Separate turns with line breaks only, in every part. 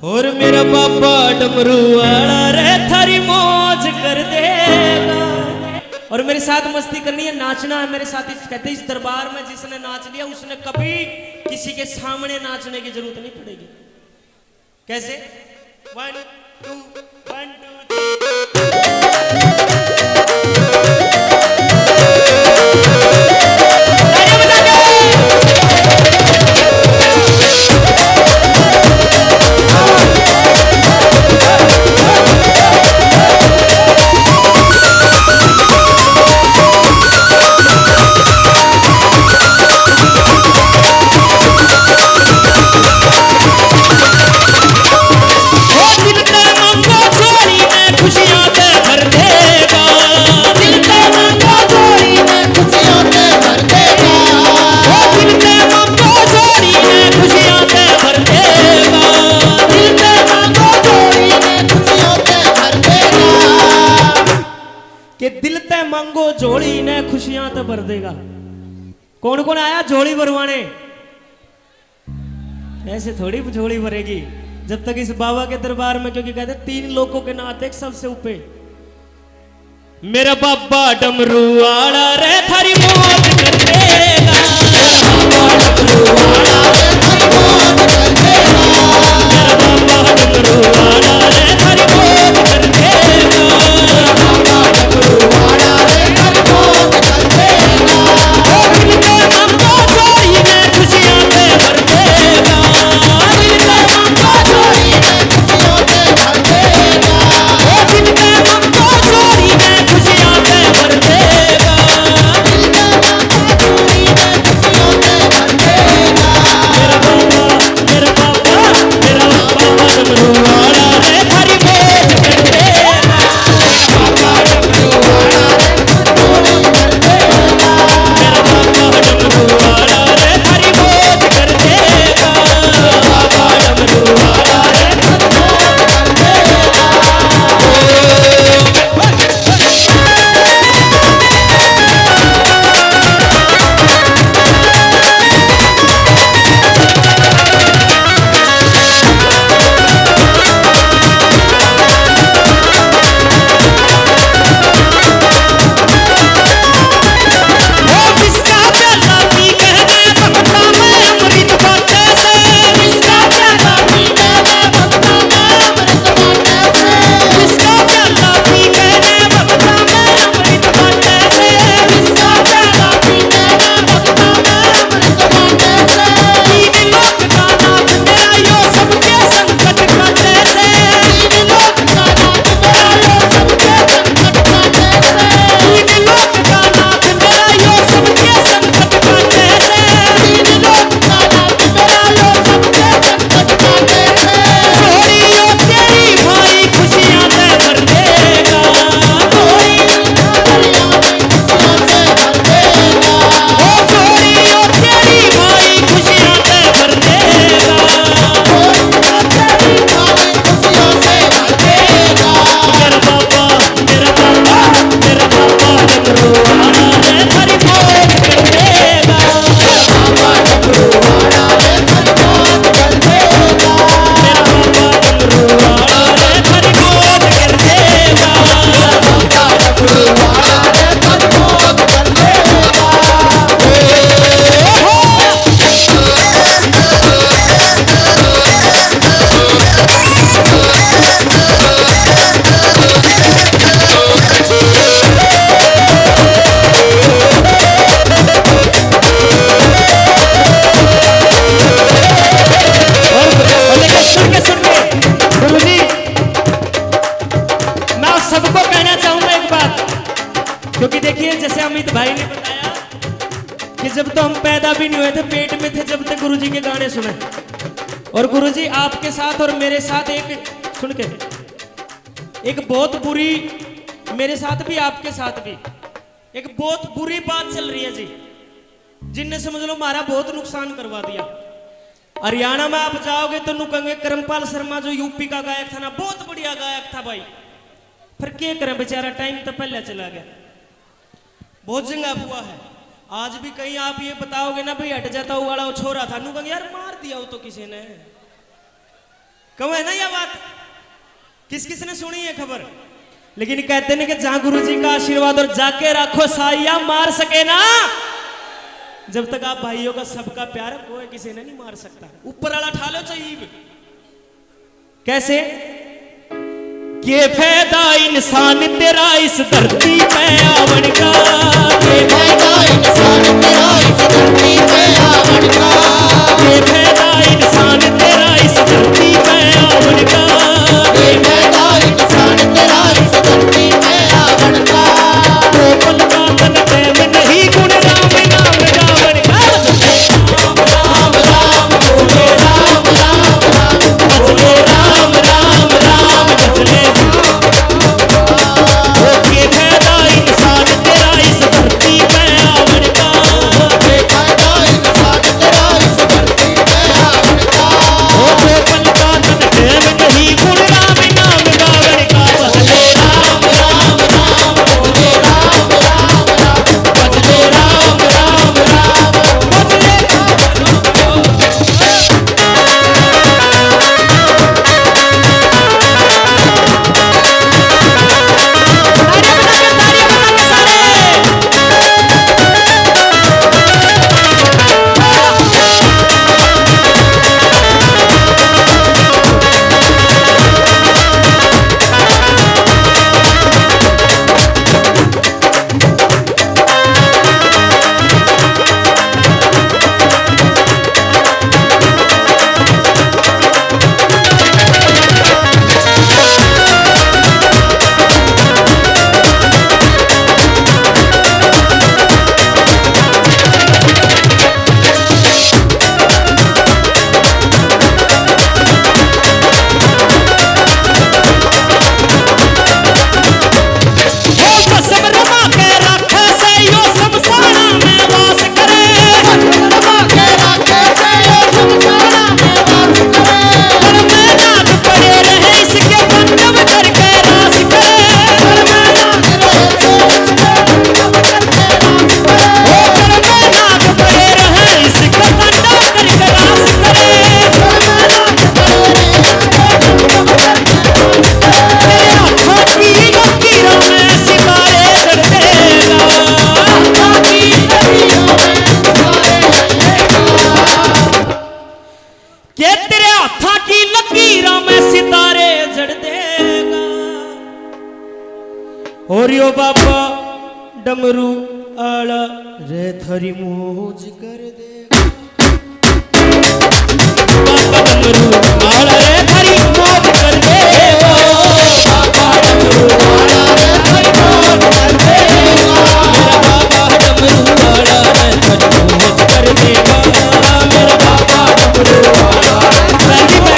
और मेरा बाबा डमरू वाला रे थारी मौज कर देगा। और मेरे साथ मस्ती करनी है, नाचना है मेरे साथ। कहते इस दरबार में जिसने नाच लिया उसने कभी किसी के सामने नाचने की जरूरत नहीं पड़ेगी। कैसे? 1 2 1 2 मांगो झोली ने खुशियां तो भर देगा। कौन कौन आया झोली भरवाने? ऐसे थोड़ी झोली भरेगी जब तक इस बाबा के दरबार में, क्योंकि कहते 3 लोगों के नाते सबसे ऊपर मेरा बाबा डमरू वाला रे थारी मौज कर देगा। मेरा बाबा डमरू वाला रे थारी मौज कर देगा। मेरा बाबा डमरू वाला रे थारी मौज कर देगा। मेरा बाबा डमरू वाला रे थारी मौज कर देगा। ओ दिल के मंगो चोरी में खुशियां पे भर देगा। दिल के मंगो चोरी में खुशियां पे भर देगा। ओ दिल के मंगो चोरी में खुशियां पे भर देगा। दिल के मंगो चोरी में खुशियां पे भर देगा। मेरा बाबा डमरू वाला रे थारी मौज कर देगा। मेरा बाबा डमरू वाला रे थारी मौज कर देगा। मेरा बाबा डमरू वाला रे थारी मौज कर देगा। मेरा बाबा डमरू वाला रे थारी मौज कर क्योंकि देखिए जैसे अमित भाई ने बताया कि जब तो हम पैदा भी नहीं हुए थे, पेट में थे, जब तक गुरुजी के गाने सुने। और गुरुजी आपके साथ और मेरे साथ एक सुन के एक बहुत बुरी, मेरे साथ भी आपके साथ भी एक बहुत बुरी बात चल रही है जी, जिनने समझ लो हमारा बहुत नुकसान करवा दिया। हरियाणा में आप जाओगे तो नुकंगे करमपाल शर्मा जो यूपी का गायक था ना, बहुत बढ़िया गायक था भाई, फिर क्या करें बेचारा, टाइम तो पहले चला गया। बहुत जंगा हुआ है। आज भी कहीं आप ये बताओगे ना भाई हट जाता वो वाला वो छोरा था, नु कहेंगे यार मार दिया वो तो किसी ने। कहूँ है ना यह बात, किस किस ने सुनी है खबर। लेकिन कहते नहीं कि जहां गुरु जी का आशीर्वाद और जाके रखो साइया मार सके ना, जब तक आप भाइयों का सबका प्यार कोई किसी ने नहीं मार सकता। ऊपर वाला ठा लो चाहिए। कैसे के फायदा इंसान तेरा इस धरती पे आवन का, के फायदा इंसान तेरा इस धरती पे आवन का, के फायदा इंसान तेरा इस धरती पे आवन का, के फायदा इंसान तेरा इस धरती पे आवन का। तो पल का तन प्रेम नहीं गुण राम नाम गावन का, राम राम बोले राम राम राम, बजले राम राम राम बजले। के फायदा इंसान तेरा इस धरती पे आवन का, के फायदा इंसान तेरा इस धरती पे आवन का। ओ तो पल का तन प्रेम नहीं गुण राम नाम गावन का, बजले राम राम राम बोले राम राम राम, बजले राम राम राम बजले। और यो बाबा डमरू आला रे थारी मौज कर देगा, बाबा डमरू आला रे थारी मौज कर देगा, बाबा डमरू आला रे थारी मौज कर देगा, मेरा बाबा डमरू आला रे थारी मौज कर देगा, मेरा बाबा डमरू आला रे थारी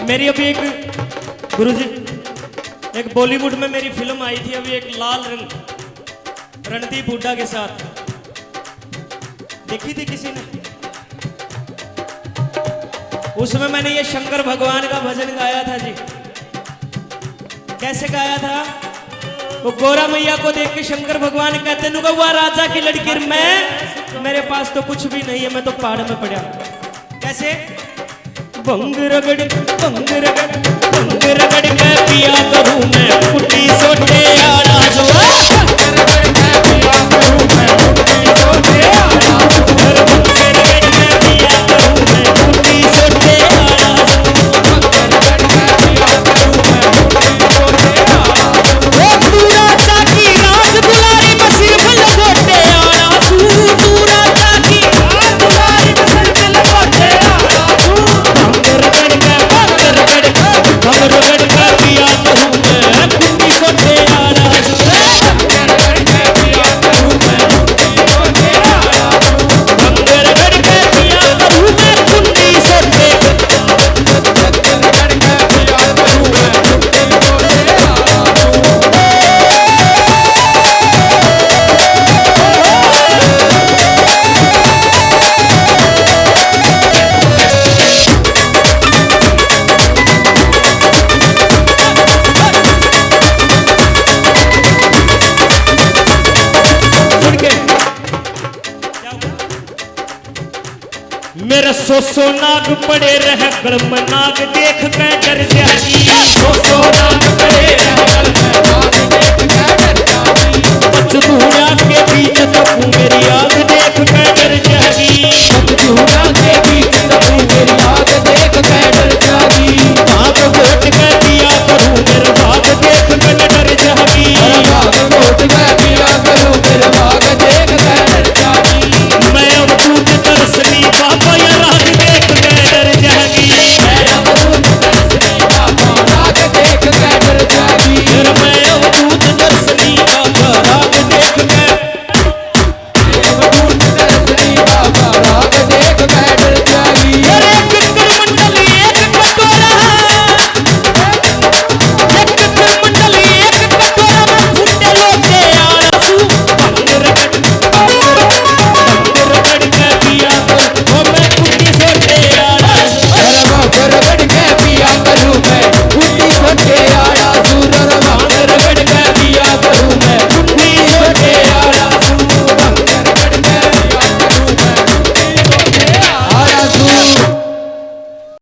मेरी अभी एक गुरुजी एक बॉलीवुड में मेरी फिल्म आई थी अभी, एक लाल रंग रणदीप हुड्डा के साथ, देखी थी किसी ने? उसमें मैंने ये शंकर भगवान का भजन गाया था जी। कैसे गाया था? वो गोरा मैया को देख के शंकर भगवान कहते नुगा हुआ राजा की लड़की मैं, मेरे पास तो कुछ भी नहीं है, मैं तो पहाड़ में पड़ा। कैसे? बंग रगड़ के पिया करूं मैं कुटी सोटे आड़ा जो, बंग रगड़ के पिया करूं मैं कुटी सोटे आड़ा जो, बंग रगड़ के पिया करूं मैं कुटी सोटे आड़ा जो, बंग रगड़ के पिया करूं मैं कुटी सोटे आड़ा जो। ओ तू राजा की रास दुलारी मसीह लगोटे आड़ा सू, तू राजा की रास दुलारी मसीह लगोटे आड़ा सू, बंग रगड़ के सो नाग पड़े रह गल में नाग देख के डर जाई।
सो नाग